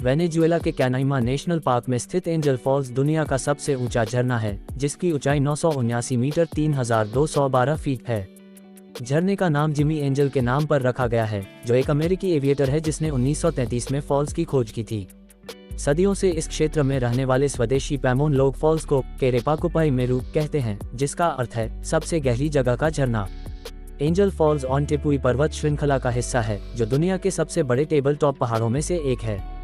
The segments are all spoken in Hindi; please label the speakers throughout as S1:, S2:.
S1: वेनेजुएला के कैनाइमा नेशनल पार्क में स्थित एंजल फॉल्स दुनिया का सबसे ऊंचा झरना है, जिसकी ऊंचाई 979 मीटर 3212 फीट है। झरने का नाम जिमी एंजल के नाम पर रखा गया है, जो एक अमेरिकी एविएटर है जिसने 1933 में फॉल्स की खोज की थी। सदियों से इस क्षेत्र में रहने वाले स्वदेशी पैमोन लोग फॉल्स को केरेपाकुपाई मेरू कहते हैं, जिसका अर्थ है सबसे गहरी जगह का झरना। एंजल फॉल्स ऑनटेपुई पर्वत श्रृंखला का हिस्सा है, जो दुनिया के सबसे बड़े टेबल टॉप पहाड़ों में से एक है।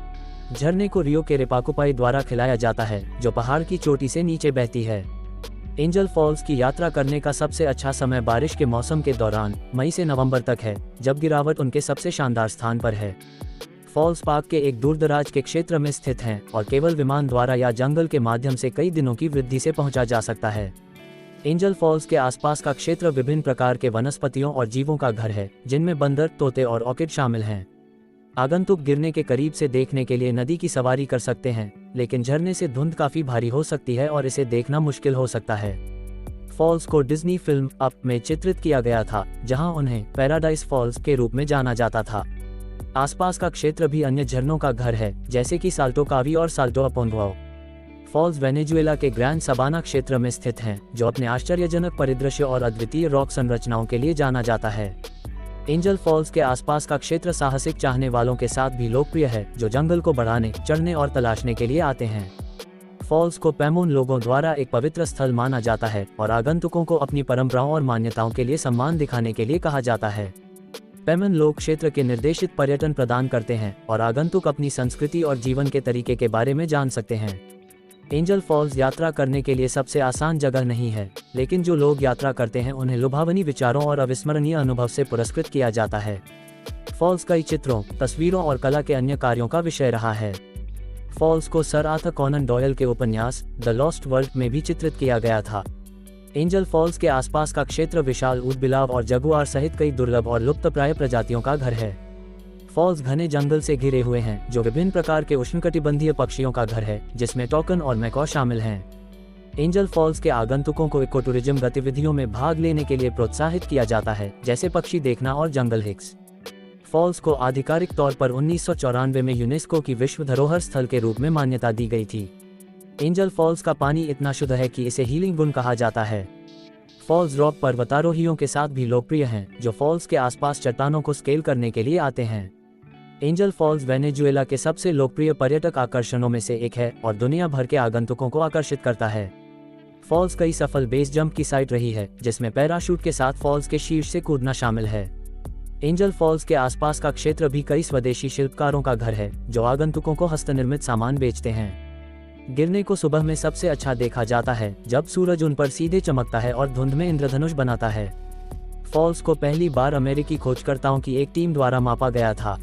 S1: झरने को रियो केरेपाकुपाई द्वारा खिलाया जाता है, जो पहाड़ की चोटी से नीचे बहती है। एंजल फॉल्स की यात्रा करने का सबसे अच्छा समय बारिश के मौसम के दौरान मई से नवंबर तक है, जब गिरावट उनके सबसे शानदार स्थान पर है। फॉल्स पार्क के एक दूरदराज के क्षेत्र में स्थित हैं और केवल विमान द्वारा या जंगल के माध्यम से कई दिनों की वृद्धि से पहुंचा जा सकता है। एंजल फॉल्स के आसपास का क्षेत्र विभिन्न प्रकार के वनस्पतियों और जीवों का घर है, जिनमें बंदर, तोते और ऑर्किड शामिल हैं। आगंतुक गिरने के करीब से देखने के लिए नदी की सवारी कर सकते हैं, लेकिन झरने से धुंध काफी भारी हो सकती है और इसे देखना मुश्किल हो सकता है। फॉल्स को डिज्नी फिल्म अप में चित्रित किया गया था, जहां उन्हें पैराडाइज फॉल्स के रूप में जाना जाता था। आसपास का क्षेत्र भी अन्य झरनों का घर है, जैसे कि साल्टो कावी और साल्टो अपोंगुआओ। फॉल्स वेनेजुएला के ग्रैंड सबाना क्षेत्र में स्थित हैं, जो अपने आश्चर्यजनक परिदृश्य और अद्वितीय रॉक संरचनाओं के लिए जाना जाता है। एंजल फॉल्स के आसपास का क्षेत्र साहसिक चाहने वालों के साथ भी लोकप्रिय है, जो जंगल को बढ़ाने, चढ़ने और तलाशने के लिए आते हैं। फॉल्स को पैमोन लोगों द्वारा एक पवित्र स्थल माना जाता है और आगंतुकों को अपनी परंपराओं और मान्यताओं के लिए सम्मान दिखाने के लिए कहा जाता है। पैमोन लोग क्षेत्र के निर्देशित पर्यटन प्रदान करते हैं और आगंतुक अपनी संस्कृति और जीवन के तरीके के बारे में जान सकते हैं। एंजल फॉल्स यात्रा करने के लिए सबसे आसान जगह नहीं है, लेकिन जो लोग यात्रा करते हैं उन्हें लुभावनी विचारों और अविस्मरणीय अनुभव से पुरस्कृत किया जाता है। फॉल्स कई चित्रों, तस्वीरों और कला के अन्य कार्यों का विषय रहा है। फॉल्स को सर आर्थर कॉनन डॉयल के उपन्यास द लॉस्ट वर्ल्ड में भी चित्रित किया गया था। एंजल फॉल्स के आसपास का क्षेत्र विशाल ऊदबिलाव और जगुआर सहित कई दुर्लभ और लुप्तप्राय प्रजातियों का घर है। फॉल्स घने जंगल से घिरे हुए हैं, जो विभिन्न प्रकार के उष्णकटिबंधीय पक्षियों का घर है, जिसमें टोकन और मैकॉ शामिल हैं। एंजल फॉल्स के आगंतुकों को इको टूरिज्म गतिविधियों में भाग लेने के लिए प्रोत्साहित किया जाता है, जैसे पक्षी देखना और जंगल हिक्स। फॉल्स को आधिकारिक तौर पर 1994 में यूनेस्को की विश्व धरोहर स्थल के रूप में मान्यता दी गई थी। एंजल फॉल्स का पानी इतना शुद्ध है कि इसे हीलिंग गुण कहा जाता है। फॉल्स रॉक पर्वतारोहियों के साथ भी लोकप्रिय हैं, जो फॉल्स के आसपास चट्टानों को स्केल करने के लिए आते हैं। एंजल फॉल्स वेनेजुएला के सबसे लोकप्रिय पर्यटक आकर्षणों में से एक है और दुनिया भर के आगंतुकों को आकर्षित करता है। फॉल्स कई सफल बेस जंप की साइट रही है, जिसमें पैराशूट के साथ फॉल्स के शीर्ष से कूदना शामिल है। एंजल फॉल्स के आसपास का क्षेत्र भी कई स्वदेशी शिल्पकारों का घर है, जो आगंतुकों को हस्तनिर्मित सामान बेचते हैं। गिरने को सुबह में सबसे अच्छा देखा जाता है, जब सूरज उन पर सीधे चमकता है और धुंध में इंद्रधनुष बनाता है। फॉल्स को पहली बार अमेरिकी खोजकर्ताओं की एक टीम द्वारा मापा गया था,